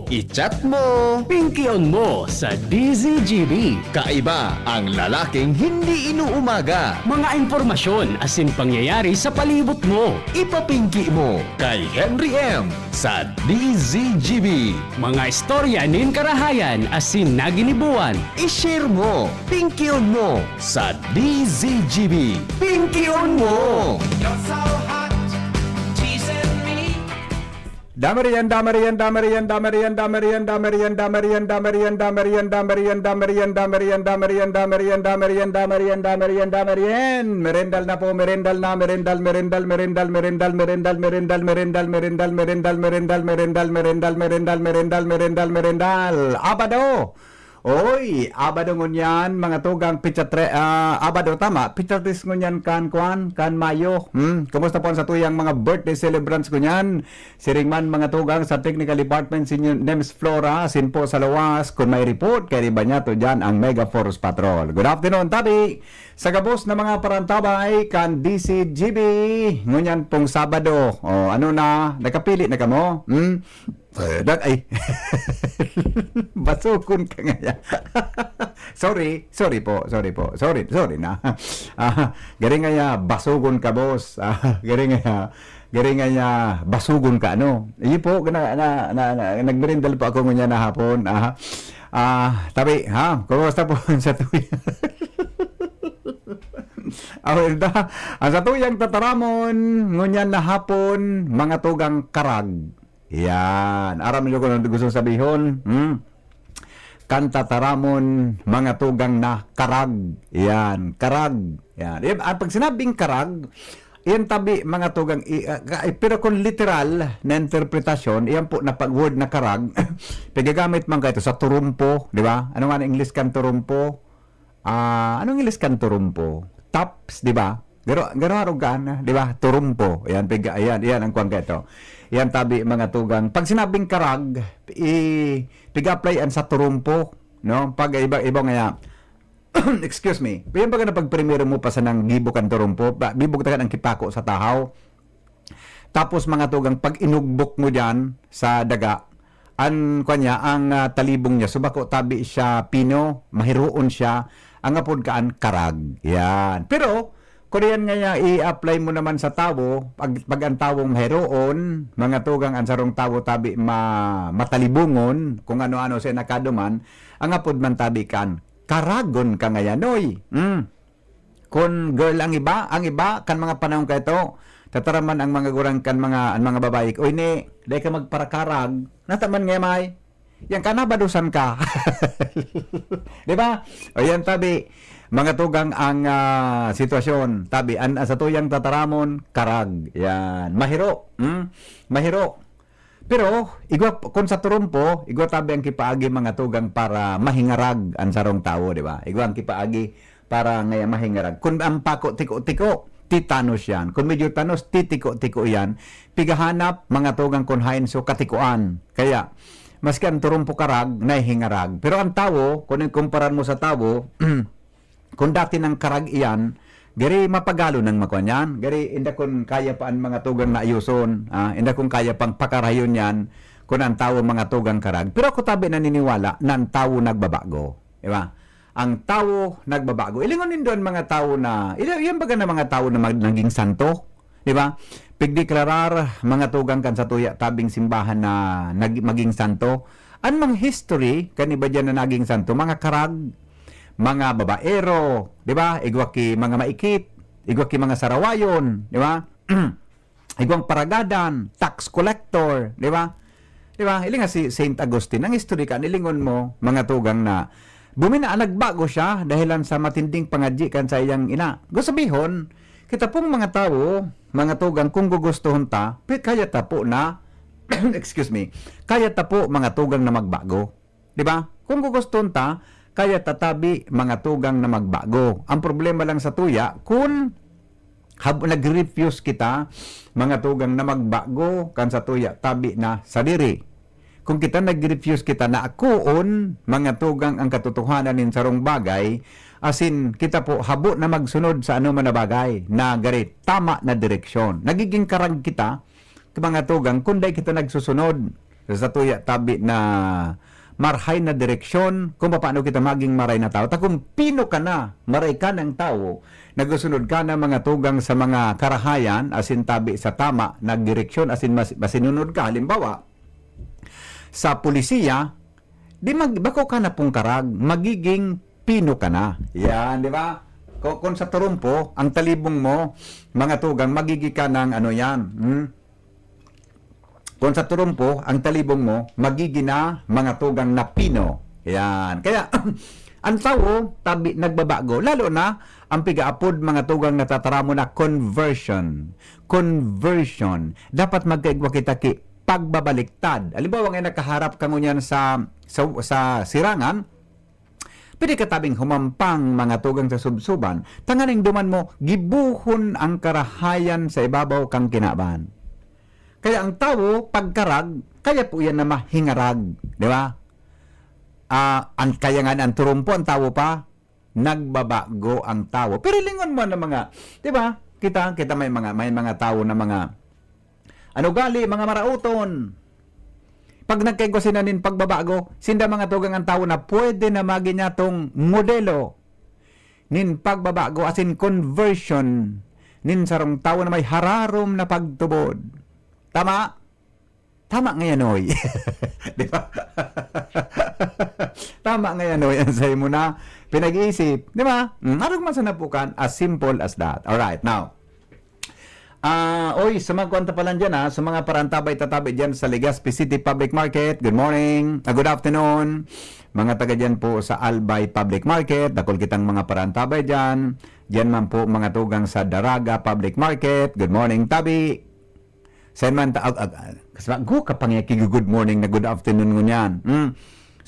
mo, i-chat mo, Pinky-on mo sa DZGB. kaiba ang lalaking hindi inuumaga. Mga impormasyon asin pangyayari sa palibot mo. Ipapingki mo kay Henry M. sa DZGB. Mga istorya nin karahayan asin naginibuan. I-share mo, pinky-on mo sa DZGB. Pinky-on mo! You're so hot, teasing me. Damarian, damarian, damarian, damarian, damarian, damarian, damarian, damarian, damarian, damarian, damarian, damarian, damarian, damarian, damarian, damarian, damarian, damarian. Merendal na po, merendal na, merendal, merendal, merendal, merendal, merendal, merendal, merendal, merendal, merendal, merendal, merendal, merendal, merendal, merendal, merendal, merendal. Abado! Oy, abado ngunyan mga tugang pichatre abado tama, pichatres ngunyan kan Mayo. Kumusta po sa tuyang mga birthday celebrants ngunyan? Siringman mga tugang sa Technical Department Senior Nems Flora sin po sa lawas kun may report kay riba niya to diyan ang Mega Force Patrol. Good afternoon tabi. Sa gabos na mga parantabay kan DCGB ngunyan pong Sabado. O ano na, nakapili na kamo? Ay. Basukon ka nga. Sorry po. Sorry na. Garing nga basugon ka, boss. Garing nga basugon ka, ano. Iyo po, nagmerindal po ako ngunya na hapon. Tabi, kumusta po sa tuya? Ang sa tuyang tataramon, ngunyan na hapon, mga tugang karag. Yan. Aram nyo kung gusto sabihon. Kanta taramon, mga tugang na karag. Yan. Karag. Yan. Pag sinabing karag, yan tabi mga tugang. Pero kung literal na interpretasyon, yan po na pag-word na karag, pagagamit man ka ito sa turumpo. Di ba? Ano nga ang English kan turumpo? Anong English kan turumpo? Taps, di ba? Garo arugan, di ba? Turumpo. Yan, yan ang kuwang ka ito. Yan tabi mga tugang. Pag sinabing karag, piga-apply an sa turumpo, no? Pag iba nga excuse me. Yan pag na pagprimero mo pa sa nang gibok ang turumpo, bibog ta ang kipako sa tahaw. Tapos mga tugang pag inugbok mo diyan sa daga, ang talibong niya subako tabi siya pino, mahiruon siya, ang apod kaan karag. Yan. Pero kung yan nga i-apply mo naman sa tawo, pag ang tawong heroon, mga tugang ang sarong tawo tabi matalibungon, kung ano-ano sa nakaduman, ang apod man tabi kan, karagon ka ngayon, oy. Kung girl ang iba kan mga panahon ka ito, tataraman ang mga gurang kan ang mga babae, oy ni, dahil ka magparakarag, nataman nga may, yan ka na badusan ka. Di ba? O yan tabi, mga tugang ang sitwasyon. Tabi, sa tuyang tataramon, karag. Yan. Mahiro. Mahiro. Pero, kung sa turumpo, igwa tabi ang kipaagi mga tugang para mahingarag ang sarong tao, di ba? Igwa ang kipaagi para ngaya mahingarag. Kung ang pako, tiko-tiko, titanos yan. Kung medyo tanos, titiko-tiko yan. Pigahanap, mga tugang kunhain so katikuan. Kaya, maski ang turumpo karag, nahihingarag. Pero ang tao, kung kumparan mo sa tao, kung dati ng karag iyan, gari mapagalo ng makwanyan. Gari, inda kung kaya pa ang mga tugang na ayuson, inda kung kaya pang pakarayon yan, kung ang tao mga tugang karag. Pero ako tabi naniniwala na ang tao nagbabago. Diba? Ang tao nagbabago. Ilingon doon mga tao na, yan baga na mga tao na naging santo. Diba? Pigdeklarar mga tugang kan sa tuya tabing simbahan na maging santo. Anong history kaniba dyan na naging santo? Mga karag, mga babaero, di ba? Igwaki mga maikit, igwaki mga sarawayon, di ba? Igwang paragadan, tax collector, di ba? Di ba? Ilinga si Saint Agustin, ang history ka, nilingon mo, mga tugang na bumina, nagbago siya dahilan sa matinding pangadji kan sa iyang ina. Gusto sabihon, kita pong mga tao, mga tugang, kung gugustuhon ta, kaya ta po na, excuse me, kaya ta po mga tugang na magbago. Di ba? Kung gugustuhon ta, kaya tatabi mga tugang na magbago. Ang problema lang sa tuya, kung nag-refuse kita, mga tugang na magbago, kan sa tuya, tabi na sa diri. Kung kita nag-refuse kita na akuon, mga tugang ang katotohanan nin sarong bagay, asin kita po habo na magsunod sa ano man na bagay, na gari tama na direksyon. Nagiging karag kita, mga tugang, kunday kita nagsusunod sa tuya tabi na marhay na direksyon kung paano kita maging maray na tao. Ta kung pino ka na, maray ka ng tao, nagasunod ka na mga tugang sa mga karahayan, asin tabi sa tama, nagdireksyon, asin masinunod ka. Halimbawa, sa pulisiya, bako ka na pong karag, magiging pino ka na. Yan, di ba? Kung sa turumpo, ang talibong mo, mga tugang, magiging ka ng ano yan, Kung sa turumpo, ang talibong mo, magiging na mga tugang na pino. Yan. Kaya, ang tao, tabi, nagbabago. Lalo na, ang pigaapod mga tugang natataramo na conversion. Conversion. Dapat magkaigwa kita ki pagbabaliktad. Halimbawa ngayon nakaharap ka ngunyan sa sirangan, pwede ka tabing humampang mga tugang sa subsuban. Tanganing duman mo, gibuhon ang karahayan sa ibabaw kang kinaban. Kaya ang tao, pagkarag, kaya po yan na mahingarag. Di ba? Kaya nga ang turumpo, ang tao pa, nagbabago ang tao. Pero lingon mo na mga, di ba? Kita may mga tao na mga, mga marauton. Pag nagkaigwasinanin pagbabago, sinda mga tugang ang tao na pwede na maging tong modelo. Nin pagbabago, as in conversion, nin sarong tao na may hararom na pagtubod. Tama? Tama ngayon, oy. Di ba? Tama ngayon, oy. Ang sayo mo na pinag-iisip. Di ba? Arog man sa napukan, as simple as that. Alright, now. Sa mga kwanta pa lang dyan, sa mga parantabay-tatabay dyan sa Legazpi City Public Market, good morning, good afternoon. Mga taga dyan po sa Albay Public Market, dakol kitang mga parantabay dyan. Dyan man po mga tugang sa Daraga Public Market, good morning, tabi. Sayman go kapangyaki good morning na good afternoon ngunyan.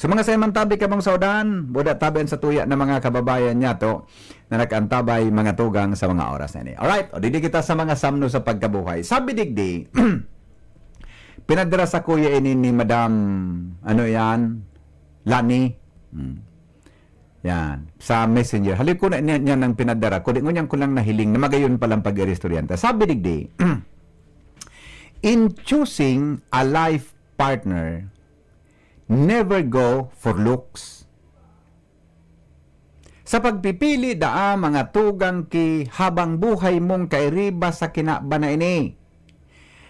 So mga sayman tabi ka bang saudan, boda tabian sa tuya na mga kababayan niya to na nag-antabay mga tugang sa mga oras na ini. Alright, o didi kita sa mga samno sa pagkabuhay. Sabi digdi, pinadala sa kuya ini ni Madam, Lani. Yan, sa messenger. Halik ko na niya ng pinadara. Kundi ngunyan ko lang nahiling na magayon palang pag-irestoryanta. Sabi digdi, in choosing a life partner, never go for looks. Sa pagpipili daa mga tugang ki habang buhay mong kairiba sa kinaba na ini.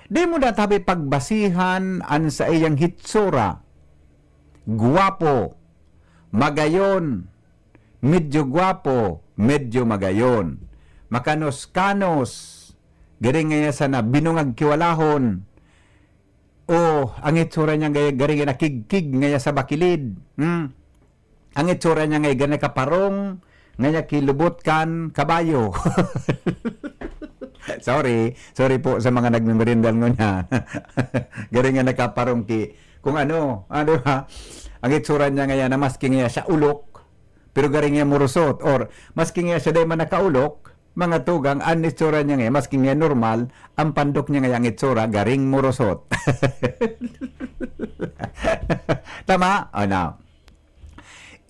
Di mo na tabi pagbasihan an sa iyang hitsura. Guwapo, magayon, medyo guwapo, medyo magayon. Makanos-kanos, garing nga sa na binungag kiwalahon. O ang itsura niya garing na kig-kig nga sa bakilid. Ang itsura niya nga ganay kaparong nga kilubot kan kabayo. sorry po sa mga nagmemerindal nga. Garing nga nakaparong ki kung ano ba? Ang itsura niya nga na maski nga sa ulok pero garing nga murusot or maski nga siya day man nakaulok, mga tugang, ang itsura niya ngayon, maski nga normal, ang pandok niya ngayon itsura, garing murosot. Tama? Oh, now.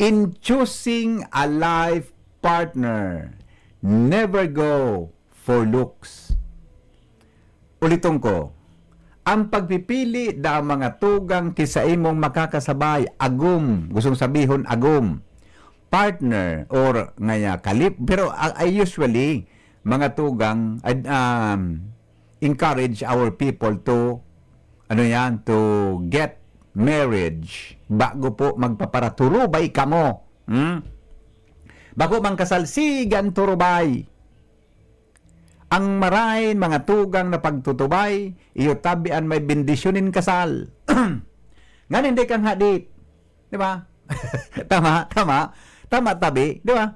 In choosing a life partner, never go for looks. Ulitong ko, ang pagpipili da mga tugang kisa imong makakasabay, agum, gustong sabihon agum, partner or ngaya kalip, pero I usually mga tugang encourage our people to to get marriage bago po magpaparaturubay kamo. Bago mang kasalsigan turubay. Ang marahin mga tugang na pagtutubay, iyo tabian may bendisyonin kasal. Nga hindi kang hadit. Di ba? Tama tabi, di ba?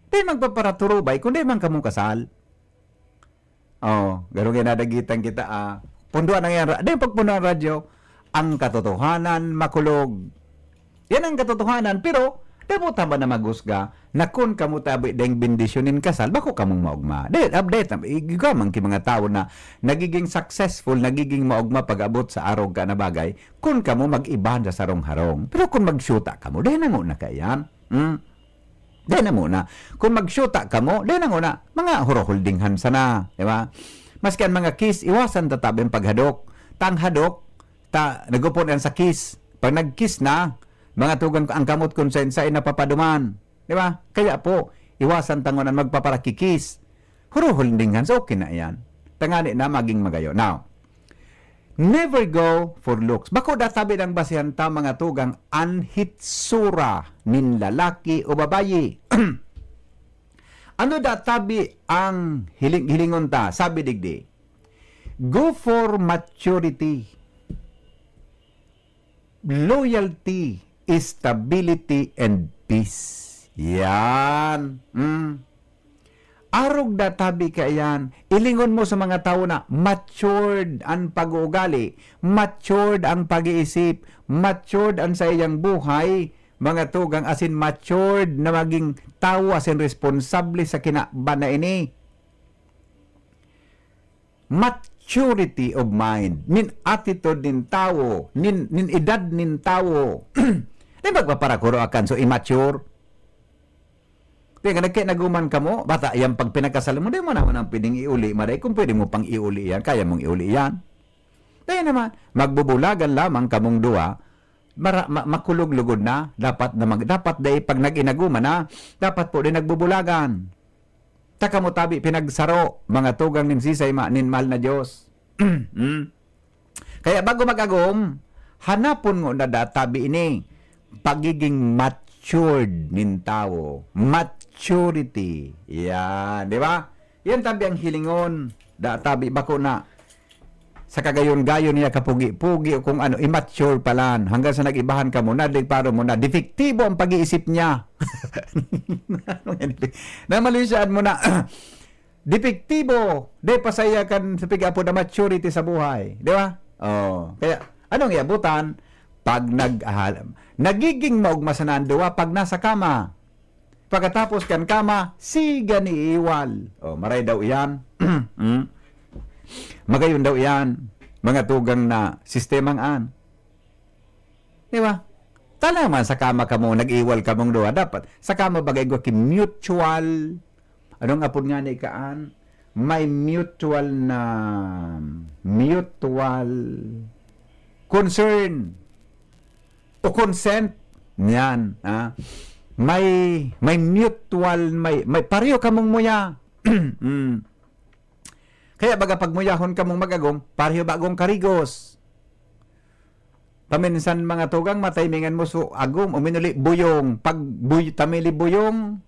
Di magpaparaturubay, kundi man kamong kasal. Gano'ng ginadagitan kita, punduan ang yan, di pagpunuan radyo, ang katotohanan makulog. Yan ang katotohanan, pero, di mo tama na magusga, na kung kamo tabi deng bendisyonin kasal, bako kamong maugma. Update, igamang ki mga tao na nagiging successful, nagiging maugma pag-abot sa araw ka na bagay, kung kamo mag-iban sa sarong-harong. Pero kung mag-shoota kamo, di na muna kayan. Di na muna. Kung mag-shoota kamo, di na muna. Mga huro-holdinghan sana. Di ba? Maski ang mga kiss, iwasan tatabing paghadok. Tanghadok, nagupon yan sa kiss. Pag nag-kiss na, mga tugang ang kamot konsensya ay napapaduman. Di ba? Kaya po, iwasan tangonan magpaparakikis. Huruhuldingan, so okay na yan. Tangani na maging magayo. Now, never go for looks. Bako databi ng basihan ta mga tugang anhitsura nin lalaki o babayi. Ano databi ang hilingon ta? Sabi digdi, go for maturity, loyalty, stability, and peace. Yan. Arog databi ka yan. Ilingon mo sa mga tao na matured ang pag-uugali, matured ang pag-iisip, matured ang sa iyang buhay, mga tugang asin matured na maging tao asin responsable sa kinabana ini. Maturity of mind, nin attitude nin tao, nin edad nin tao. Di magpaparakuro akan so immature. Kaya naguman ka mo, bata, yan pag pinagkasal mo, di mo naman ang pwedeng iuli. Maray, kung pwede mo pang iuli yan, kaya mong iuli yan. Kaya naman, magbubulagan lamang kamong duwa, makulog-lugod na, dapat day pag nag-inaguman na, dapat po din nagbubulagan. Taka mo tabi, pinagsaro, mga tugang nin sisay, nin mahal na Diyos. Kaya bago mag-agom, hanapon mo na databi ini, pagiging matured nin tao. Maturity. Yan. Di ba? Yan tabi ang hilingon. Tabi bako na. Sa kagayon-gayon niya kapugi-pugi o kung ano, immature palan. Hanggang sa nag-ibahan ka mo na, paro mo na, defektibo ang pag-iisip niya. Namalisyan mo na, defektibo. Di pasaya kan sa pigapo na maturity sa buhay. Di ba? Oh. Kaya, anong iabutan? Pag nagiging maugmasanan duwa pag nasa kama. Pagkatapos kan kama, siga ni iwal. Oh, maray daw iyan. Magayon daw iyan. Mga tugang na sistemang an. Di ba? Tala man sa kama ka mo, nag-iwal ka mong duwa. Dapat, sa kama bagay ko ki mutual. Anong apod nga ni kaan? May mutual concern o consent niyan, may mutual, may pareho ka mong muya. Kaya baga pag muyahon ka mong magagom, pareho bagong karigos. Paminsan mga tugang mataymingan mo so agom o minuli buyong. Pag tamili buyong,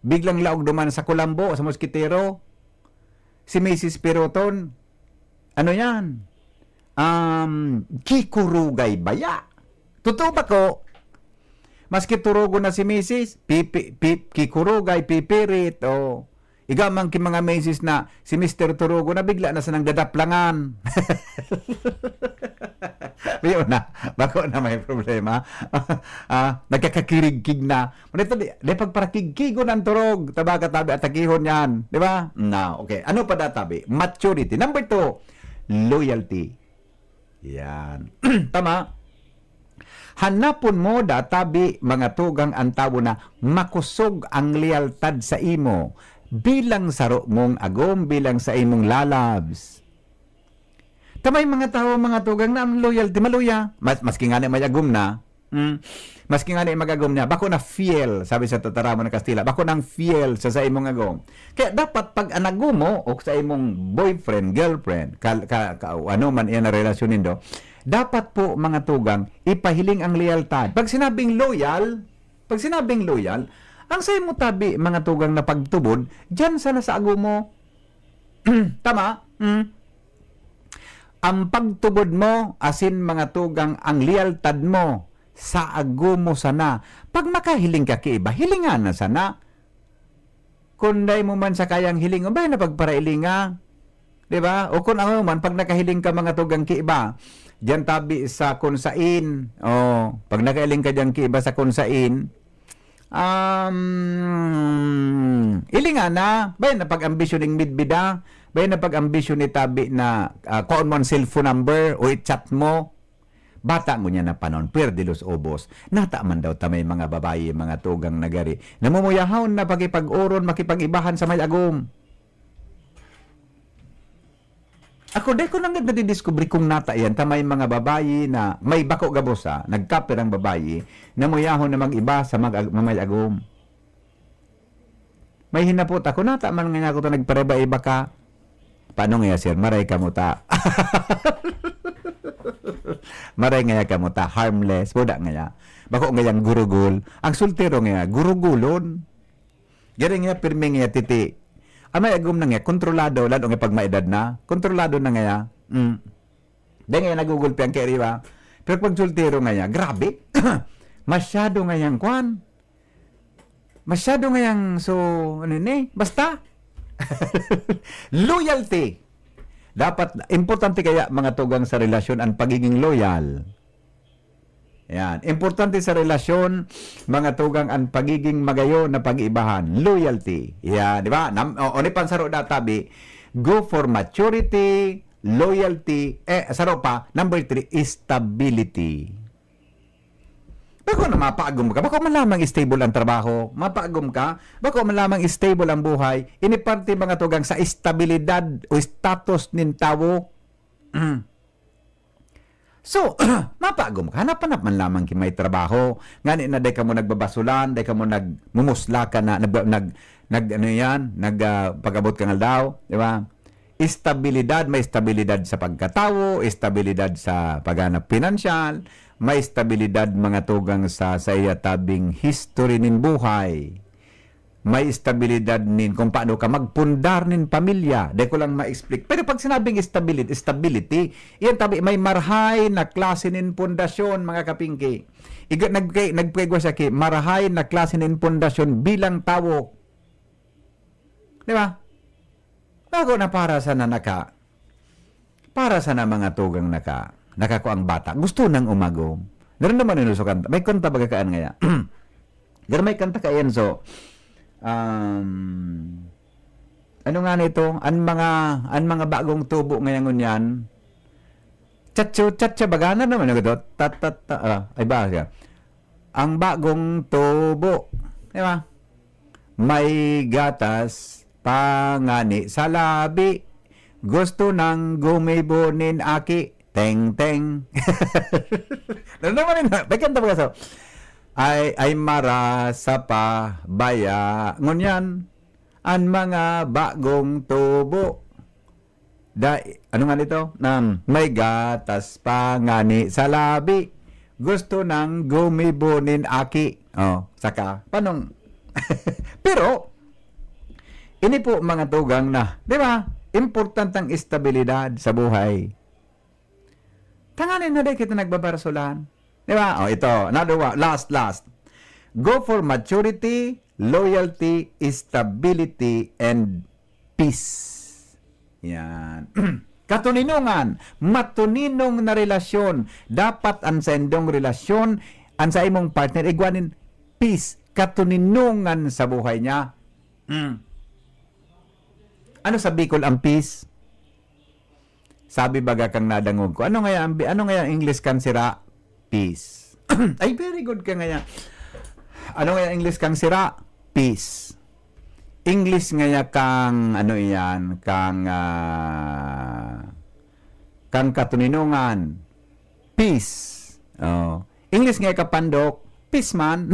biglang laog duman sa kulambo, sa moskitero, si Mrs. Piroton, ano yan? Kikurugay baya. Totoo ba ko? Maski turugo na si Mrs. Kikurugay, pipirit, o igamang ki mga Mrs. na si Mr. Turugo na bigla na sa nang dadaplangan. Yun na, bako na may problema. Nagkakakirigkig na. Manito, di pagparakigkigo ng turog, tabaga tabi at takihon yan. Di ba? No, okay. Ano pa databi? Maturity. Number 2, loyalty. Yan. Tama? Hanapon mo databi mga tugang ang tao na makusog ang lealtad sa imo bilang saro mong agom, bilang sa imong lalabs. Tamay mga tao, mga tugang na ang loyalty, maluya. Maski nga na may agom na, maski nga na magagom niya, bako na fiel, sabi sa tataramo ng Kastila, bako nang fiel sa imong agom. Kaya dapat pag anagom mo o sa imong boyfriend, girlfriend, ano man yan na relasyon nindo, dapat po mga tugang ipahiling ang lealtad. Pag sinabing loyal, ang sayo mo tabi mga tugang na pagtubod, dyan sana sa agom mo. Tama? Ang pagtubod mo, asin mga tugang, ang lealtad mo, sa agom mo sana. Pag makahiling ka kiiba, hilingan na sana. Kunday mo man sa kayang hiling, ba na pagparailinga? Diba? O kung ano man, pag nakahiling ka mga tugang kiiba, diyan tabi sa kunsain. Oh, pag nakahiling ka diyan kiiba sa kunsain, ilinga na. Bay na pag-ambisyon ng midbida, bay na pag-ambisyon ni tabi na kuon mo ang cellphone number o i-chat mo. Bata mo niya na panon, pwerde los obos. Nata man daw tamay mga babae, mga tugang nagari. Namumuyahon na pakipag-uron, makipag-ibahan sa may agom. Ako dahil ko nang nadidiscovery kung nata yan, ta may mga babayi na may bako gabosa, nagkaper ang babayi, na muyahon na mag-iba sa mamayagom. May hinapot ako, nata man nga ako ito nagpareba-iba ka. Paano nga sir? Maray ka mo ta. Maray nga ka mo ta. Harmless. Buda nga. Bako nga yung gurugul. Ang sultero nga, gurugulon. Gari nga, pirmi nga titi. Amay agum na nga, kontrolado, lalo nga pag maedad na, kontrolado na nga. Dahil nga nagugulpi ang keriwa. Pero pag sultero nga, grabe. Masyado nga yung kwan. Masyado nga yung, so, ano ni, basta. Loyalty. Dapat, importante kaya mga tugang sa relasyon ang pagiging loyal. Yan. Importante sa relasyon, mga tugang ang pagiging magayo na pag-ibahan. Loyalty. Yan, di ba? Oni pansaro databi, go for maturity, loyalty, saro pa, number 3, stability. Bako na mapaagom ka, bako malamang stable ang trabaho, mapaagom ka, bako malamang stable ang buhay, iniparte mga tugang sa estabilidad o status nin tawo. So, mapaagom ka, hanap-hanap man lamang may trabaho, ngani na day ka mo nagbabasulan, day ka mo nagmumusla ka na, pag-abot ka nga daw, di ba? Estabilidad, may estabilidad sa pagkatawo, estabilidad sa paghanap pinansyal, may estabilidad mga tugang sa iya tabing history nin buhay. May estabilidad nin kung paano ka magpundar nin pamilya. Di ko lang ma-explain. Pero pag sinabing stability, yan tabi, may marhay na klase nin pundasyon mga kapingki. Nagpwegwa siya ki, marhay na klase nin pundasyon bilang tawo. Di ba? Bago na para sa nanaka, para sa na mga tugang nakako ang bata, gusto nang umagom. Ganun naman yun sa kanta. May kanta bagakaan ngaya. Ganun may kanta ka yan, so, ano nga nito? Ang mga bagong tubo ngayon yan, Chatcha bagana naman yung ito. Ay ba siya? Ang bagong tubo. Di ba? May gatas, pangani sa labi. Gusto nang gumibonin aki. Teng. Naman yun. Bakan tapos so. Ay mara sa pa baya. Ngunyan, ang mga bagong tubo. Ano nga nito? May gatas pa ngani sa labi. Gusto nang gumibonin aki. Saka, panong? Pero, ini po mga tugang na, di ba? Importantang estabilidad sa buhay. Tanganin na din kita nagbabarasulan. Di ba? Ito. Another one. Last. Go for maturity, loyalty, stability, and peace. Yan. Katuninungan. Matuninong na relasyon. Dapat ang sa indong relasyon, ang sa imong partner, igwanin peace. Katuninungan sa buhay niya. Ano sa Bicol ang peace? Sabi baga kang nadangog ko. Ano nga ang English kang sira? Peace. Ay, very good ka nga. Ano nga ang English kang sira? Peace. English nga kang ano iyan, kang katuninungan. Peace. English nga ka pandok. Peace man.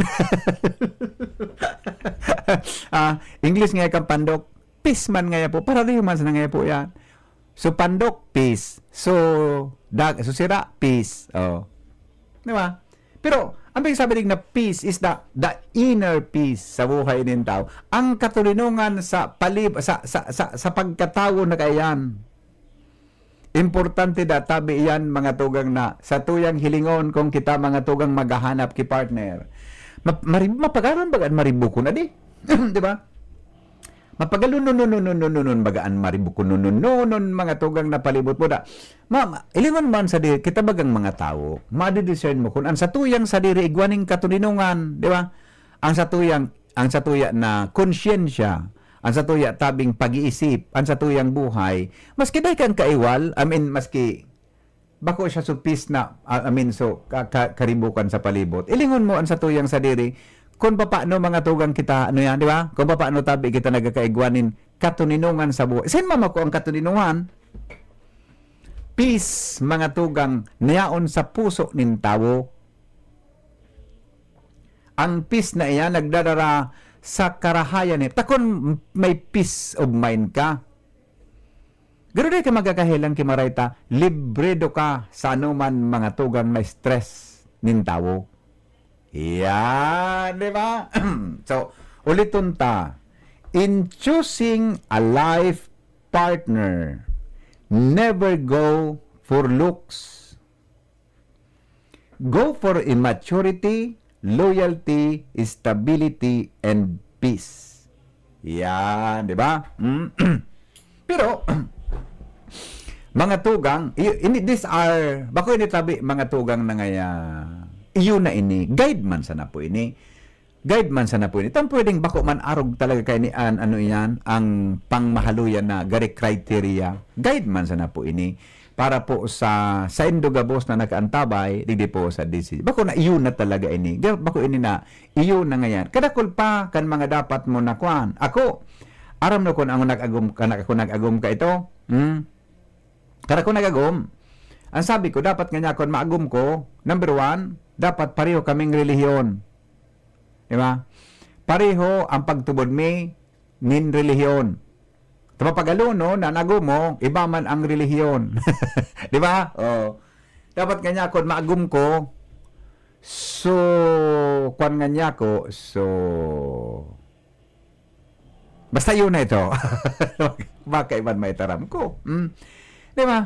English nga ka pandok. Peace man nga po. Para rin man sa nga po yan. So, pandok, peace. So, sira, peace. Di ba? Pero, ang sabi na peace is the inner peace sa buhay ng tao. Ang katulinungan sa pagkatao na kayan. Importante da tabi yan mga tugang na sa tuyang hilingon kung kita mga tugang maghahanap ki partner. Mapagaran bagaan maribukon na di. Di ba? Mapagalunon bagaan maribukon mga tugang na palibot mo da. Ilingon man sa diri kita bagang mga tao, ma-discern mo kung ang satuyang sa diri igwaning katuninungan, di ba? Ang satuya na konsyensya, ang satuya tabing pag-iisip, ang satuyang buhay, maski day kan kaiwal, maski bako siya supis na, karibukan sa palibot. Ilingon mo ang satuyang sa diri kung paano mga tugang kita, ano yan, di ba? Kung paano tabi kita nagkakaigwanin katuninungan sa buhay. Saan mama ko ang katuninungan? peace mga tugang niyaon sa puso nin tawo. Ang peace na iyan nagdadara sa karahayan ni. Takon may peace of mind ka. Gano'n ka magkakahilang kimarayta, libredo ka sa anuman mga tugang may stress nin tawo. Yan, di ba? So, uliton ta. In choosing a life partner, never go for looks. Go for immaturity, loyalty, stability, and peace. Yan, di ba? Pero, mga tugang, these are, bako ini tabi, mga tugang na ngaya, iyo na ini, guide man sana po ini. Guide man sana po ini. Tam pwedeng bako man arog talaga kay ni ano yan, ang pangmahaluyan na gari criteria. Guide man sana po ini. Para po sa Indogabos na nakaantabay, digdi po sa DC. Bako na iyo na talaga ini. Bako ini na, iyo na ngayon. Kadakol pa kan mga dapat mo na kuan. Ako, aram na ko na ako nag-agum ka ito. Kada ko nag-agum, ang sabi ko, dapat nga kon maagum ko, number 1, dapat pareho kaming relihiyon. Di ba? Pareho ang pagtubod mi nin relihiyon. Tama pag-aluno, na nagum mo, iba man ang relihiyon. Di ba? Oh. Dapat nga kon maagum ko, so, kwan nga niya ko, so, basta yun na ito. Baka iban may taram ko. Di ba?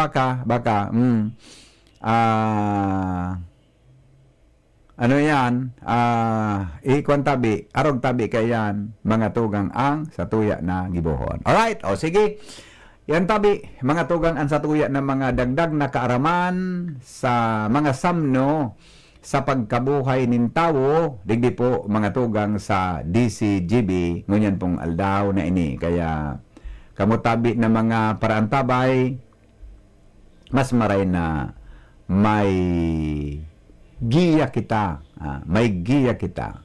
Baka. Ano yan? Ikon tabi, arog tabi kayan, mga tugang ang sa tuya na gibuhon. Alright, o sige. Yan tabi, mga tugang ang sa tuya na mga dagdag na kaaraman sa mga samno sa pagkabuhay nin tawo, digdi po mga tugang sa DCGB, ngunyan pong aldaw na ini. Kaya, kamutabi na mga paraantabay, mas maray na may giya kita, may giya kita,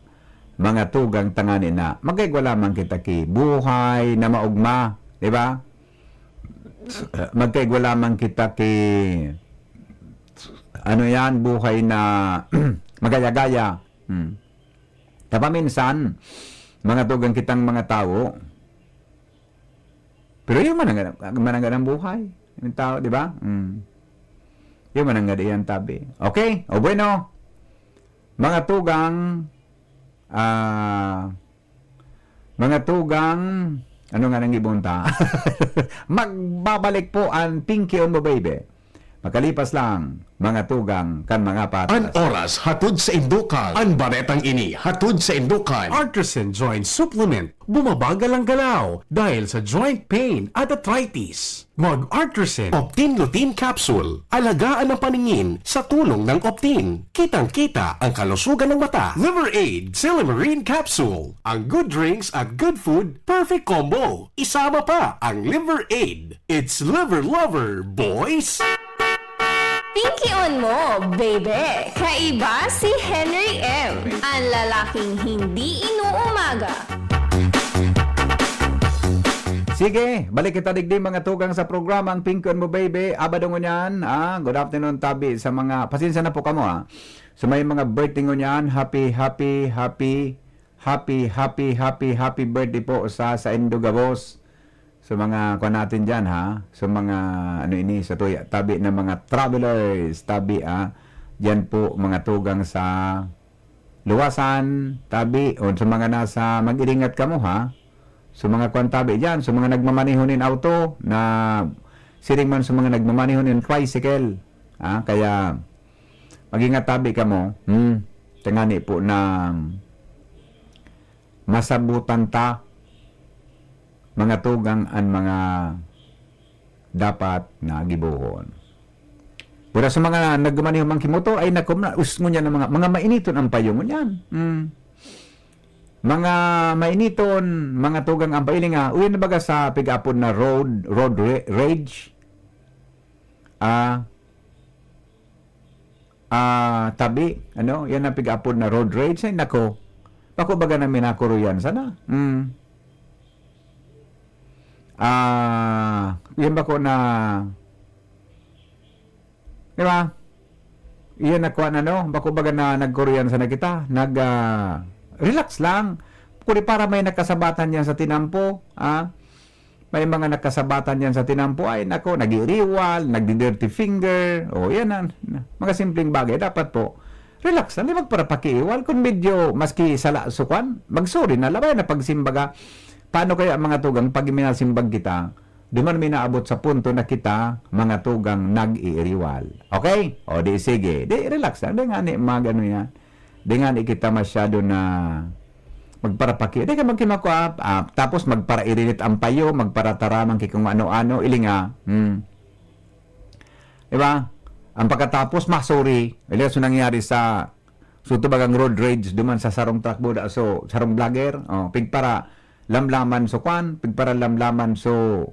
mga tugang tangani na, magkaigwalaman kita ki buhay na maugma, di ba? Magkaigwalaman kita ki ano yan, buhay na magaya-gaya. Tapaminsan, mga tugang kitang mga tao, pero yung manangga ng buhay. Yung tao, di ba? Yung manangga diyan tabi. Okay? O bueno. Mga tugang, ano nga nang ibunta? Magbabalik po ang Pinky on Mo Baby. Makalipas lang, mga tugang kan mga An patas. oras hatod sa Indukan. An baretang ini hatod sa Indukan. Artisan Joint Supplement. Bumabagal ang galaw dahil sa joint pain at arthritis. Mag-Artisan Optin Lutein Capsule. Alagaan ang paningin sa tulong ng Optin. Kitang-kita ang kalusugan ng mata. Liver Aid Silimarine Capsule. Ang good drinks at good food, perfect combo. Isama pa ang Liver Aid. It's liver lover, boys! Pinky on mo, baby! Kaiba si Henry M. Ang lalaking hindi inuumaga. Sige, balik kita digdi mga tugang sa programang Pinky on Mo Baby. Abadong yan. Good afternoon tabi sa mga, pasensya na po kamo So may mga birthday ngunyan. Happy birthday po sa Indogabos. So mga kuha natin dyan So mga sa tuya, tabi na mga travelers, tabi dyan po mga tugang sa luwasan, tabi, o sa mga nasa mag-iringat ka mo So mga kuha tabi dyan, so mga nagmamanihon auto, na siring man sa mga nagmamanihon tricycle, kaya mag-ingat tabi ka mo, tangani po na masabutan ta mga tugang ang mga dapat na gibuhon. Pero sa mga nagmanihong mang kimotor ay usmo niya ng mga mainiton ang payong niyan. Mga mainiton, mga tugang ang pailing uwi na baga sa pig-apon na road rage. Tabi, yan ang pig-apon na road rage. Ay nako, bako baga namin nakuro yan sana. Yan ba ko na Di ba? Iyan nakuha na, no? Bako baga na nag-Korean sa na kita. Relax lang. Kung para may nakasabatan yan sa tinampo, may mga nakasabatan yan sa tinampo, ay nako, nag-iriwal, nagdi-dirty finger, o yan na, mga simpleng bagay. Dapat po, relax lang, di magparapakiiwal. Kung medyo, maski sala sukan, magsorry na, labay na pagsimbaga. Paano kaya mga tugang, pag minasimbag kita, di man may naabot sa punto na kita, mga tugang nag-iiriwal. Okay? O di sige, di relax lang, di nga ni mga gano'n yan. Di nga ni kita masyado na magparapaki. Di ka magkimakwa, tapos magparairilit ang payo, magparataraman kung ano-ano, ilinga. Diba? Ang pagkatapos, sorry. Ilinga so nangyari sa tubagang road rage duman sa sarong truck buda. So, sarong vlogger, pigpara lamlaman so kwan, pigpara lamlaman so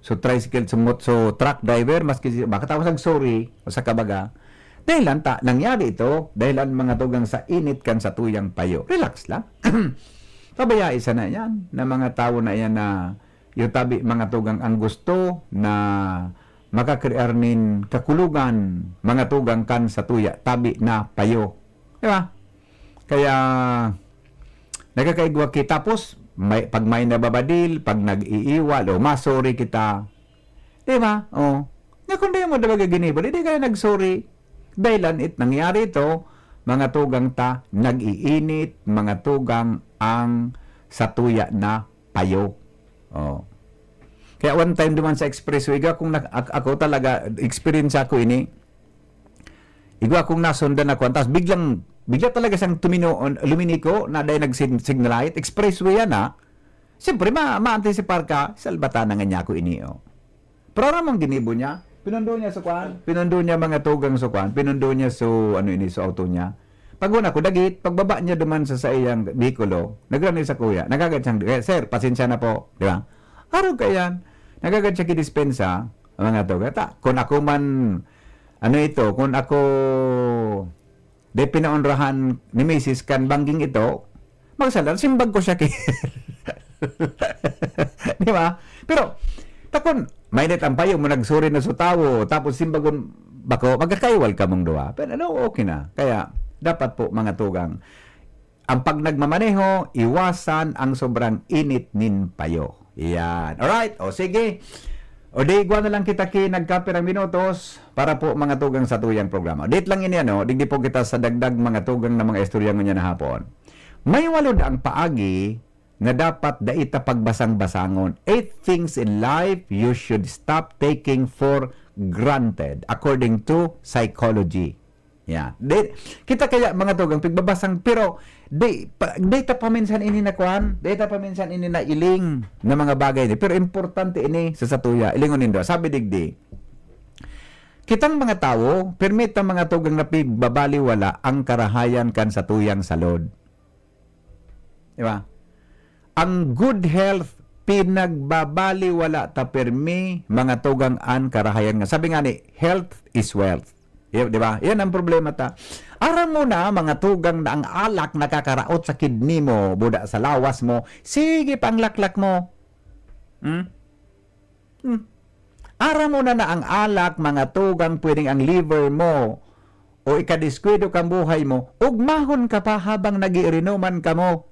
tricycle, so truck driver, maski makatapos ang sorry, o sa kabaga. Dahil nangyari ito, dahil ang mga tugang sa init kan sa tuyang payo. Relax lang. Pabaya isa na yan, na mga tao na yan na yung tabi mga tugang ang gusto na makakrear nin kakulugan mga tugang kan sa tuya, tabi na payo. Diba? Kaya nagkakaigwa kita, tapos pag may nababadil, pag nag-iiwal, sorry kita. Diba? Nakundi mo dabaga ginibal, hindi kaya nag-sorry. Dahilan nangyari ito, mga tugang nag-iinit, mga tugang ang sa tuya na payo. Kaya one time duman sa expressway, ako talaga, experience ako ini, igwa kung nasundan ako, tapos bigla talaga siyang luminiko na dahil nag-signal light, expressway yan siyempre, ma-anticipar ka, salbata na nga niya ako ini. Pero ramang ginibo niya, pinundo niya sa kwan, pinundo niya mga tugang sa kwan, pinundo niya so auto niya. Pag una ko dagit, pagbaba niya duman sa iyang bikulo, nagrani sa kuya, nagagat siyang, sir, pasensya na po, di ba? Araw kayan, nagagat siya kidispensa, mga tugang. Kung ako man, kung ako, de pinaunrahan ni Mrs. kan bangging ito, magsalar, simbag ko siya di ba? Pero, takon, mainit ang payo mo, nagsuri na sa tawo, tapos simbagon bako, magkakaiwal ka mong duwa. Pero okay na. Kaya, dapat po mga tugang, ang pag nagmamaneho, iwasan ang sobrang init nin payo. Yan. Alright? O sige. O di, igwa na lang kita nagkapirang minutos para po mga tugang sa tuyang programa. Date lang ini digdi po kita sa dagdag mga tugang na mga istorya niya na hapon. May walod ang paagi na dapat daita pagbasang-basangon. 8 things in life you should stop taking for granted according to psychology. Yeah. Kita kaya mga tugang pigbabasang, pero data paminsan ini na kuan, data paminsan ini na iling na mga bagay ni, pero importante ini sa satuya. Ilingon nindo, sabi digdi. Kitang mga tao, permit ang mga tugang na pigbabaliwala ang karahayan kan sa tuyang salod. Di ba? Ang good health pinagbabaliwala ta permi mga tugang an karahayan nga. Sabi nga ni, health is wealth. Di ba? Yan ang problema ta. Aram mo na mga tugang na ang alak nakakaraot sa kidney mo, buda sa lawas mo, sige pang laklak mo. Aram mo na ang alak, mga tugang, pwedeng ang liver mo o ikadiskwento kang buhay mo, ugmahon ka pa habang nagiirinuman ka mo.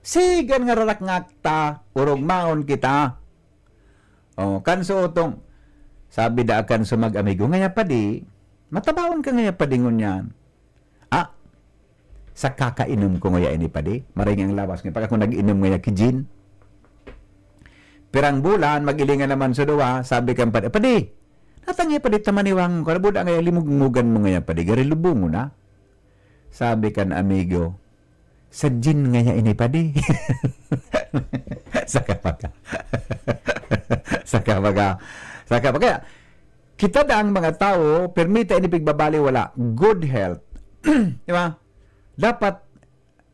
Sigan nga rarak ngakta, urugmahon kita. Kanso utong, sabi da akan sumag-amigo, ngaya pa di, matabawon ka ngaya pa di ngunyan. Sa kakainom ko ngaya ini pa di, maring ang lawas. Pag ako nag-inom ngaya kijin, pirang bulan, magilingan naman sa duwa, sabi kang pa di, natangya pa di tamaniwang ko, nabuda ngaya limugmugan mo ngaya pa di, garilubong mo na. Sabi kan amigo, sa gin ngaya ini pa di. Saka kaya, kita na ang mga tao, permita ini pigbabaliwala, good health. Di ba? Dapat,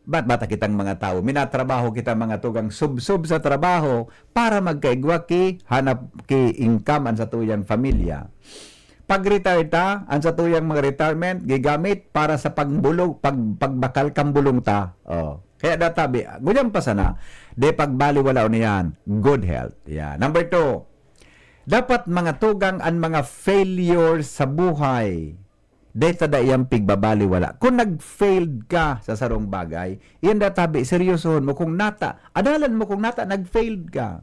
bata kitang mga tao, minatrabaho kita mga tugang sub-sub sa trabaho para magkaigwa hanap income an sa tuyang pamilya. Pag-retire ta, ang sa tuyang mga retirement, gigamit para sa pagbakal kang bulong ta. Kaya databi, ganyan pa sana, de pagbaliwala niyan, good health. Yeah. Number 2, Dapat mga tugang ang mga failure sa buhay. Data da iyang pigbabali wala. Kung nag-failed ka sa sarong bagay, iyan databi, seryosohon mo kung nata. Adalan mo kung nata, nag-failed ka.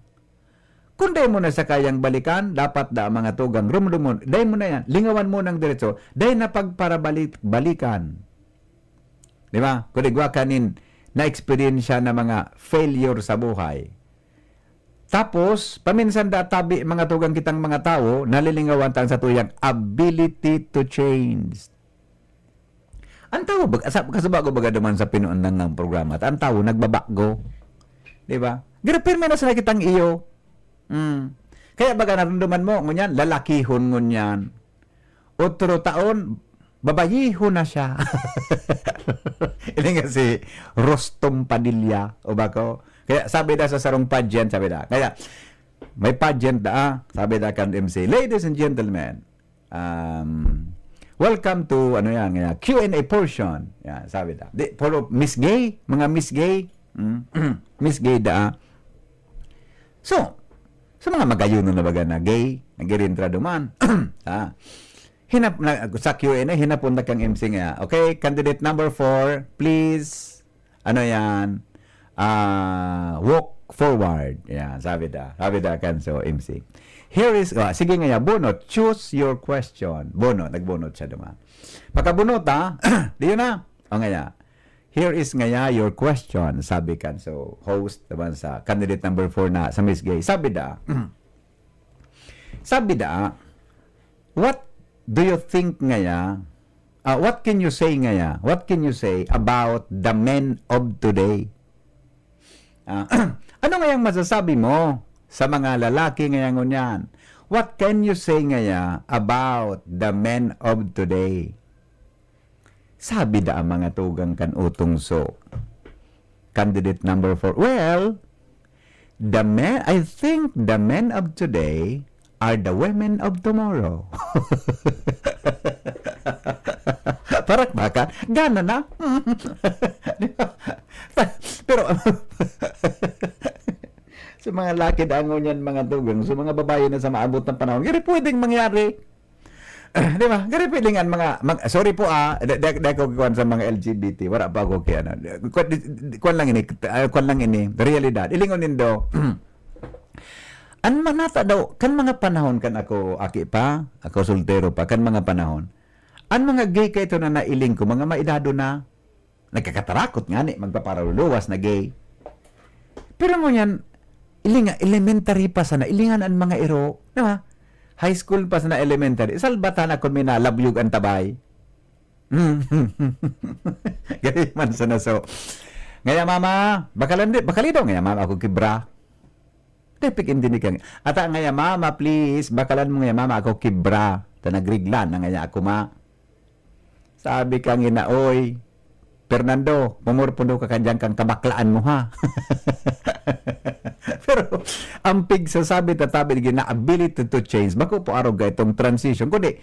Kung day mo na sa kayang balikan, dapat da mga tugang, rumdumon, day mo na yan, lingawan mo ng diretso, day na pagparabalikan. Di ba? Kung igwa kanin, na-experience siya na mga failure sa buhay. Tapos, paminsan databi mga tugang kitang mga tao, nalilingawan tang sa tuyang ability to change. Ang tao, kasabago baga naman sa pinuan ng programa, ang tao, nagbabago. Di ba? Girapirme na sa nakitang iyo. Kaya baga naramdaman mo, ngunyan, lalakihon ngunyan. Otro taon, babayihon na siya. Ini nga si Rostom Padilla, o bako? Kaya sabi da sa sarong pageant, sabi da. Kaya may pageant da, sabi da kan MC. Ladies and gentlemen, welcome to Q&A portion. Yan, sabi da. For Miss Gay, mga Miss Gay, Miss Gay da. So, sa mga magayuno na baga na gay, nagirintra duman. Sa Q&A, hinapon na kang MC nga. Okay, candidate number 4, please, walk forward. Yan, sabi da kan so MC. Here is, sige nga bunot, choose your question. Bunot, nagbunot siya duman. Pagkabunot diyo na. O nga here is nga your question, sabi kan so host naman sa candidate number 4 na sa Miss Gay. Sabi da, what do you think nga what can you say nga what can you say about the men of today? Ano nga yung masasabi mo sa mga lalaki ngayon yan? What can you say nga about the men of today? Sabi da ang mga tugang kan utong so. Candidate number 4. Well, I think the men of today are the women of tomorrow. Parak baka, gana na. Pero, sa mga laki dangon yan mga tugang, sa mga babae na sa maabot ng panahon, gari pwedeng mangyari. Di ba? Gari pwedeng sorry po dahil ko kuwan sa mga LGBT, wala pa ako kaya na. Kuwan lang ini, realidad. Ilingon nindo, an manata daw, kan mga panahon kan ako soltero pa, kan mga panahon, an mga gay kayo na nailing ko, mga maedado na, nagkakatarakot nga ni, magpaparuluwas na gay. Pero ngunyan, elementary pa sana, ilingan ang mga iro, diba? High school pa sana elementary, salbatan ako may nalabyog ang tabay. Gaya man sana so. Ngaya mama, bakalido ngaya mama ako kibra. Tepik hindi kang. Ata ngaya mama please, bakalan mo ngaya mama ako kibra. Ta nagriglan na ngaya ako ma. Sabi kang oy, Fernando, pumurpundo ka kanjang kang kabaklaan mo ha. Pero ang pigsasabi tatabi na ability to change, bako po araw itong transition. Kundi,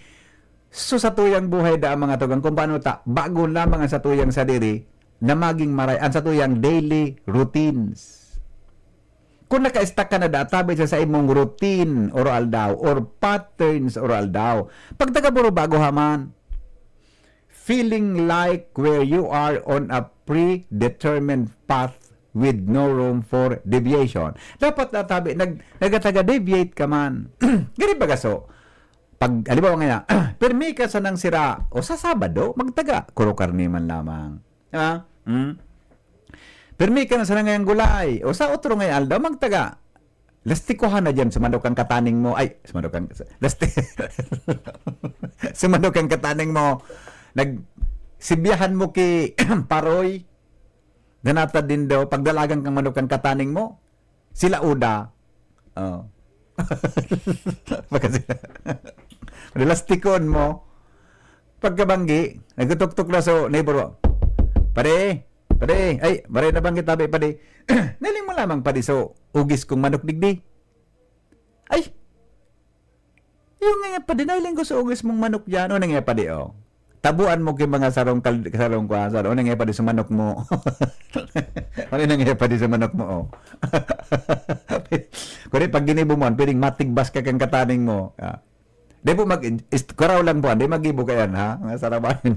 sa tuyang buhay da mga tugang, kung paano bago lamang ang sa tuyang sadiri, na maging ang sa tuyang daily routines. Kung naka-stack ka na tabi sa imong routine oral daw, or patterns oral daw, pag tagaburo bago haman, feeling like where you are on a predetermined path with no room for deviation. Dapat natabi, nagataga-deviate ka man. Ganun ba kaso? Pag, alibaw nga permi ka sa nang sira, o sa Sabado, magtaga, kurukarni man lamang. Permi ka na sa nangayang gulay, o sa otro ngay aldaw, magtaga. Lastikohan na dyan, sumanok ang kataning mo, sumanok ang kataning mo, sibyahan mo ki paroy, ganata din daw, pagdalagang kang manok ang kataning mo, sila uda. Baka sila. Lastikon mo, pagkabanggi, nagtutok na so, neighbor mo, pare, ay, maray na bang kitabi, pare, naling mo lamang, pare, so, ugis kong manok digdi. Ay, yung nga pade, nailing ko sa ugis mong manok dyan, o nga pade, tabuan mo kay mga sarong kwa, sarong nga pa di sa manok mo. Ano nang nga pa di sa manok mo, oh. Kung pag ginibo mo, pwedeng matigbas ka kang kataning mo. Di po karaw lang po, di magibo ka yan, ha? Mga sarabanin.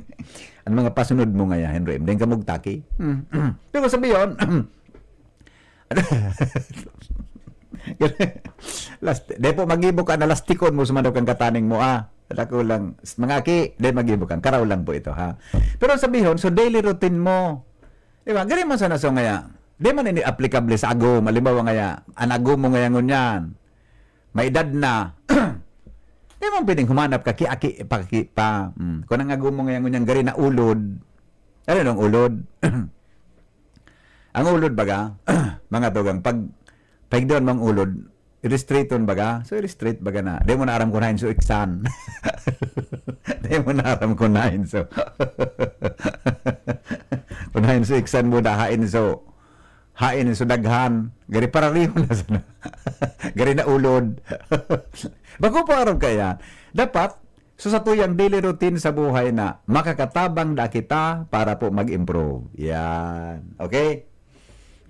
Ang mga pasunod mo nga yan, Henry, hindi ka mugtaki. Pero sabi yun, di po magibo ka na lastikon mo sa manok ang kataning mo, Ako lang, mga ki, di magibo ka. Karaw lang po ito, ha? Pero sabihin, so daily routine mo, di ba? Ganyan man sana so ngaya. Di man ini applicable sa agom. Halimbawa ngaya, ang agom mo ngaya ngunyan. May edad na. Di man pwedeng humanap ka ki-aki pa. Kung ang agom mo ngaya ngunyan, gari na ulod. Ano nung ulod? Ang ulod baga, mga tugang, pag doon mang ulod, i-restraiton baga? So, i-restraight baga na. Di mo na aram kunahin so iksan. Di mo na aram kunahin so. Kunahin so iksan mo na hain so daghan. Gari parariho na sana. Gari na ulod. Bago po aram kaya, dapat, so sa tuyang daily routine sa buhay na makakatabang da kita para po mag-improve. Yan. Okay?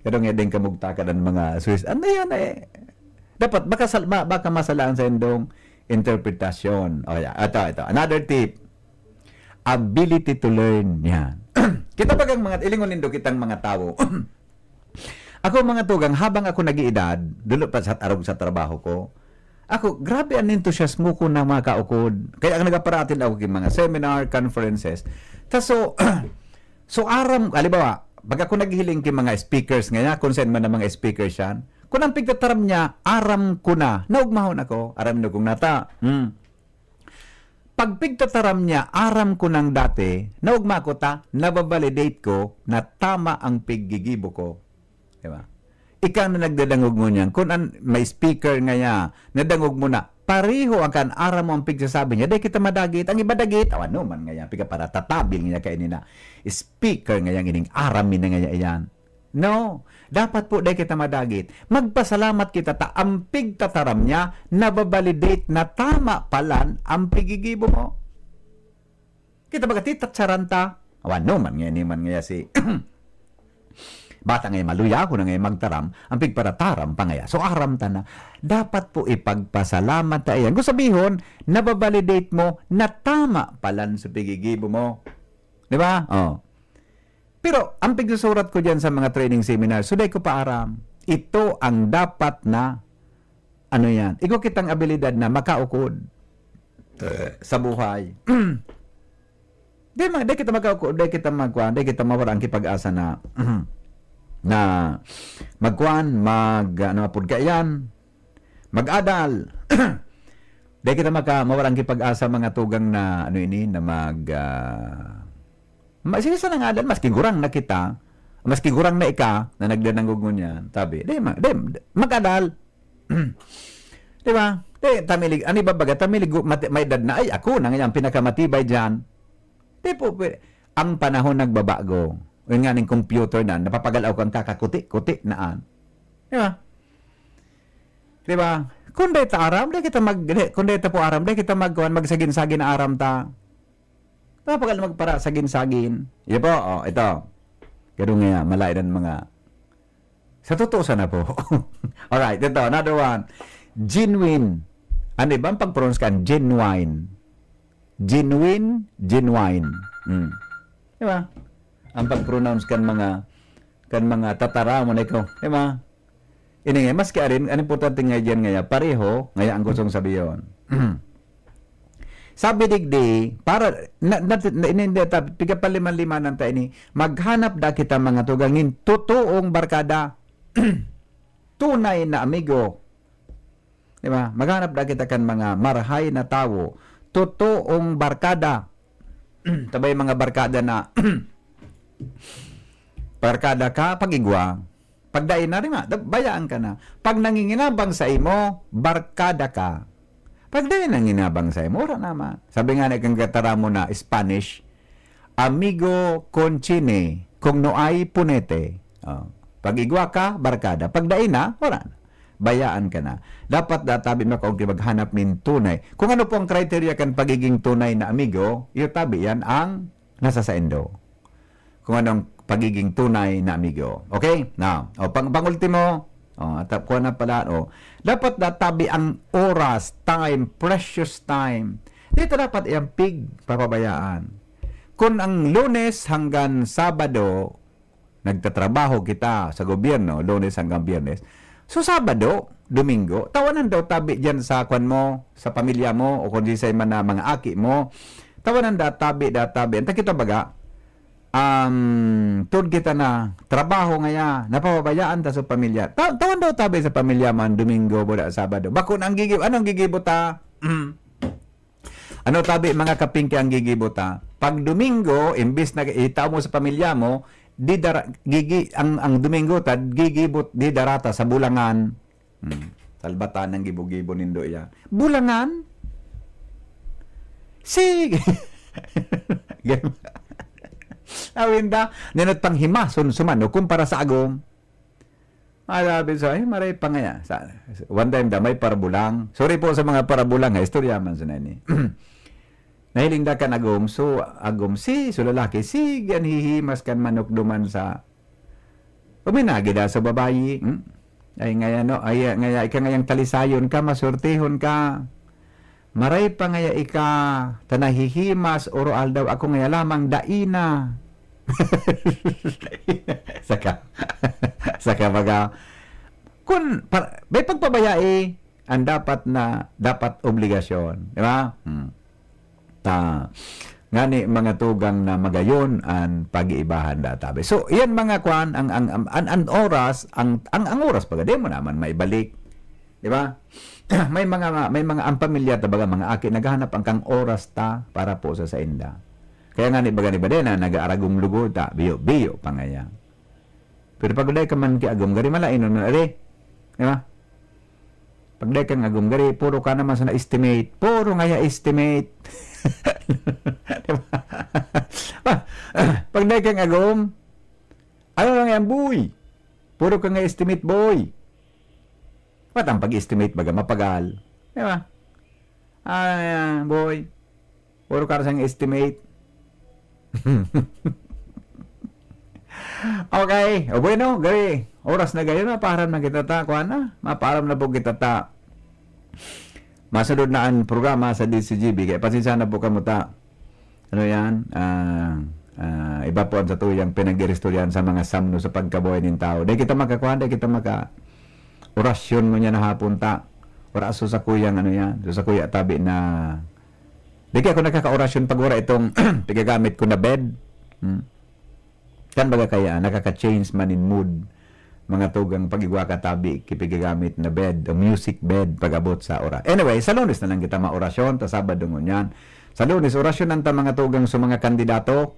Pero nga din kamugtakan ng mga Swiss. Ano yan eh? Dapat baka masalaan sa indong interpretasyon. O yeah, ito. Another tip. Ability to learn. Yan. Kita bagang mga ilingon nindo kitang mga tao. Ako mga tugang habang ako nag-iedad, dulo pa sa arog sa trabaho ko. Ako grabe ang entusiasmo ko na mga kaukod. Kaya ang nagaparatin ako king mga seminar, conferences. So aram, alibawa, pag ako naghihiling king mga speakers ngayon, consent man ng mga speakers yan, kung ang pigtataram niya, aram ko na. Naugmahon ako. Aram na kong nata. Pag pigtataram niya, aram ko nang dati, naugma ko ta, nababalidate ko na tama ang piggigibo ko. Diba? Ikaw na nagdadangog mo niyan. Kung may speaker nga niya, nadangog mo na, pariho ang kan aram mo ang pigsasabi niya, di kita madagit. Ang iba dagit, awan no man nga yan, piga para tatabil nga kay nina. Speaker nga yan, ining aramin na nga yan. No, dapat po dahil kita madagit. Magpasalamat kita ta ampig tataram niya, nababalidate na tama palan ang pigigibo mo. Kita baga titatsaranta. Awan no man nga ni man nga si bata ngayon maluya ako na ngayon magtaram, ang pigparataram pa ngaya. So aram ta na, dapat po ipagpasalamat ta iyan. Kung sabihin, nababalidate mo na tama palan sa pigigibo mo. Di ba? Oh. Pero, ang pigsusurat ko dyan sa mga training seminar, suday ko pa aram, ito ang dapat na, ano yan, ikaw kitang abilidad na makaukod sa buhay. Di kita makaukod, di kita magkuhan, di kita mawarang kipag-asa na, na magkuhan, apod ka yan, mag-adal. Di kita mawarang kipag-asa mga tugang na, sige sa nangadan, maski gurang na kita, maski gurang na ika, na nagdanangog mo niyan, tabi, mag-adal. Di ba? Tamilig, ano ba baga, tamilig, may edad na, ay, ako na ngayon, pinakamatibay dyan. Di po, ang panahon nagbabago. Yung nga ng computer na, napapagalaw kang kakakuti-kuti naan. Di ba? Di ba? Kung dito aram, kung dito po aram, magsagin-sagin na aram ta. Napakal magpara sagin-sagin. Iya po, ito. Ganun nga, malaidan mga sa totoo sana po. Alright, ito, another one. Genuine. Ano ba ang pag-pronounce ka? Genuine. Genuine. Diba? Ang pag-pronounce kan mga tatara mo na ikaw. Diba? Ini nga, maski arin, ang importante nga dyan nga, pareho, ngaya ang gustong sabiyon. Sabi digdi, para, piga paliman-lima ng tayo ni, maghanap da kita mga tugangin, totoong barkada, tunay na amigo. Diba? Maghanap da kita kan mga marhay na tao, totoong barkada. Tabay mga barkada na, barkada ka, pag-igwa, pagdain na rin bayaan ka na. Pag nanginginabang sa imo, barkada ka. Pag dahil nang inabang sa imo, naman. Sabi nga na kang katara mo na Spanish, amigo con chine, kung no ay punete. Pag igwa ka, barkada. Pag dahil na, wala. bayaan ka na. Dapat databi mo kung maghanap min tunay. Kung ano po ang criteria kan pagiging tunay na amigo, yung tabi yan ang nasa sa endo. Kung anong pagiging tunay na amigo. Okay? Now, pang-ultimo, kuha na pala, dapat databi ang oras, time, precious time. Dito dapat yung pig papabayaan. Kung ang Lunes hanggang Sabado, nagtatrabaho kita sa gobyerno, Lunes hanggang Biyernes, so Sabado, Domingo, tawanan daw tabi dyan sa kwan mo, sa pamilya mo, o kung di sa man na mga aki mo, tawanan databi. Anta kita baga, tun kita na trabaho ngaya, napapabayaan ta sa pamilya. Tawan daw tabi sa pamilya man, Domingo, Buda, Sabado. Bakun ang anong gigibot ta? Ano tabi mga kapingki ang gigibot ta? Pag Domingo, imbis na itaw mo sa pamilya mo, ang Domingo tad gigibot di darata sa bulangan. Salbatan ng gibo-gibo nindo iya. Bulangan? Sige. Awinda, ninot pang himason sumano kumpara sa agom. Alabi sa maray pa nga. One time da may parabulang. Sorry po sa mga parabulang, istorya man sa nani. Nahiling da kan agom, so agom so lalaki, gan hihimas kan manok duman sa uminagi da sa babayi. Ay ngaya ika ngayang talisayon ka, masurtihon ka. Maray pa ngaya ika, tanahihimas, oro aldaw ako ngaya lamang daina. Saka baga, may pagpabayai, ang dapat obligasyon. Di ba? Ngani mga tugang na magayon ang pag-iibahan databe. So, yan mga kwan, ang oras, ang oras pag di mo naman maibalik. Di ba? may mga ang pamilya tabaga mga aki naghahanap ang kang oras ta para po sa inda. Kaya nga ni baga ni badena nag-aaragong lugo ta biyo pa ngaya. Pero pag day ka man ki agom gari malain no ari. Di ba? Pag day ka agom gari puro ka naman sa na-estimate. Puro ngaya estimate. Diba? Pag day kang agom, ano lang yan, boy? Puro ka nga estimate, boy. Ba't ang pag-estimate baga mapagal? Diba? Boy. Puro ka sang estimate. Okay. O bueno, gari. Oras na gayon, mapaharam na kita ta. Kuha na. Mapaharam na po kita ta. Masunod na ang programa sa DCGB. Kaya pasensya na po kamuta. Ano yan? Iba po ang sa tuyang pinag-iristoryan sa mga samno sa pagkabuhay ng tao. Dahil kita makakuha, dahil kita orasyon mo niya na hapon ta. Oraso sa kuyang ano yan. So sa kuya tabi na dahil ako nakaka-orasyon pag-ora itong pigagamit ko na bed. Kan baga kaya nakaka-change man in mood. Mga tugang pag-igwa katabi kipigagamit na bed o music bed pag-abot sa ora. Anyway, sa Lunes na lang kita ma-orasyon, ta Sabado ngunyan. Sa Lunes, orasyon nanta mga tugang sa mga kandidato.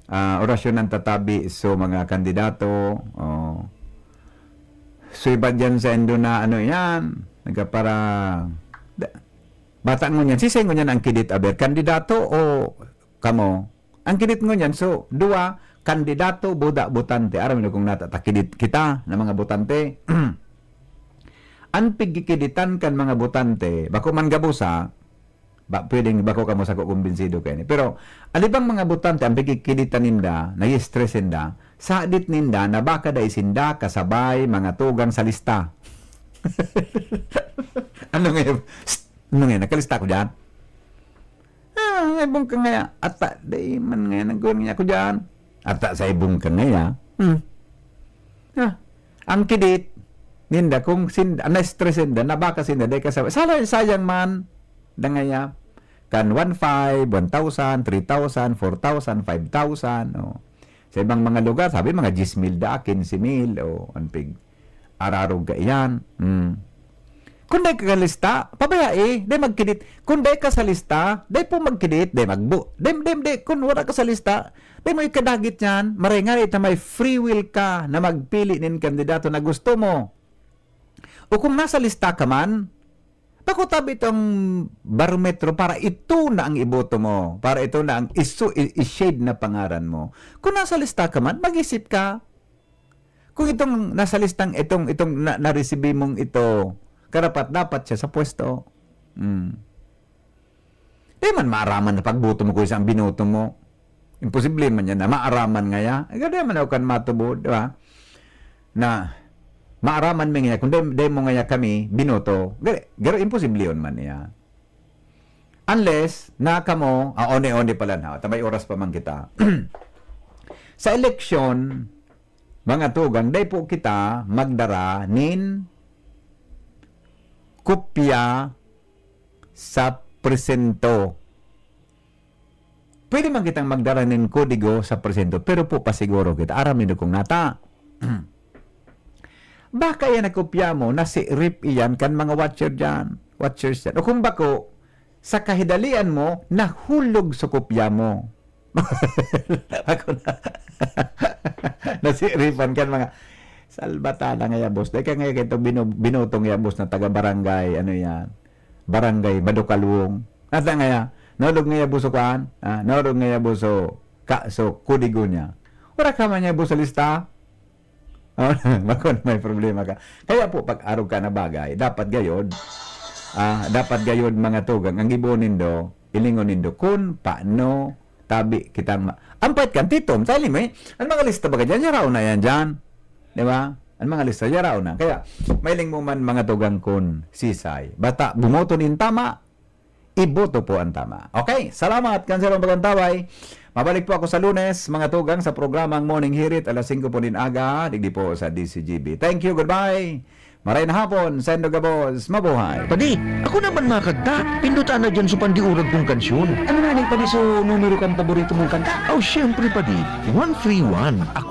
Orasyon nanta tabi so mga kandidato. So iba dyan sa endo na ano yan. Nagkapara bata ngunyan. Sisay ngunyan ang kidit aber. Kandidato o kamo? Ang kidit ngunyan. So, dua kandidato, buda, butante. Aram nyo kung natatakidit kita na mga butante. Ang pigkikiditan kan mga butante, bako man gabusa, pwedeng bako ka mo sa kukumbinsido kayo. Pero, alibang mga butante, ang pigkikiditan ninda, nag-stress ninda, sa adit ninda, na baka da isinda, kasabay, mga tugang sa lista. Ano ngayon? Nakalista ko dyan? Ibong ka ngaya. Ata, day man ngayon, nagawin niya ko dyan. Ata sa ibong ka ngaya. Ang kidit, ninda, kung na-stress ninda, nabaka sinda, day kasabay. Sayang man, da ngaya. Kan 1,500, 1,000, 3,000, 4,000, 5,000. Sa ibang mga lugar, sabi mga 10,000 da, 15,000, anpig. Ararog ka iyan. Kung day ka lista, pabayai, day magkidit. Kung day ka sa lista, day po magkidit, day magbu. Day, kung wala ka sa lista, day mo ikadagit yan, maringari na may free will ka na magpili ng kandidato na gusto mo. O kung nasa lista ka man, pakutabi itong barometro para ito na ang iboto mo, para ito na ang i-shade na pangaran mo. Kung nasa lista ka man, mag-isip ka. Kung itong nasa listang itong na-receive mong ito, karapat dapat siya sa pwesto. Di man maaraman na pagboto mo kung isang binoto mo. Imposible man yan na maaraman nga ya. Ganda man ako kan matubo, di ba? Na maaraman mo nga, kung di mo nga kami binoto, garo imposible yun man ya. Unless, na kamo, one-one pala na, tabay oras pa man kita. Sa eleksyon, mga tugang, day po kita magdara nin kopya sa presento. Pwede man kitang magdara nin kodigo sa presento, pero po pasiguro kita, aramin kong nata. Baka yan nakopya mo, na si rip iyan kan mga watchers yan. O kung bako, sa kahidalian mo, nahulog sa kopya mo. Ako na. Nasiripan kan mga salbatala nga ya boss. Dahil ka nga ito binutong ya boss na taga-barangay, ano yan, barangay Badukalwong. Nasa nga ya, naulog nga ya boss o kaan, naulog nga ya boss o kudigo niya. Wala ka man niya boss sa lista. Bakit may problema ka. Kaya po, pag araw ka na bagay, dapat gayod, mga tugang, ang ibunin do, ilingonin do, kung paano tabi kitang ampait kan titom, tali mo ang mga lista ba dyan, yaraw na yan dyan. Di ba? Ang mga lista, yaraw na. Kaya, mailing mo man mga tugang kun sisay. Bata, bumoto nin tama, iboto po ang tama. Okay, salamat, kanserong pagkantaway. Mabalik po ako sa Lunes, mga tugang, sa programang Morning Hirit, alas 5 po din aga, digdi po sa DCGB. Thank you, goodbye. Maray na hapon, Sendo Gabos, mabuhay. Padi, ako naman makagda. Pindutan na dyan sa pandiurag kong kansyon. Ano na padi so numero kang paborito mong kanta? Oh, syempre padi, 131. Ako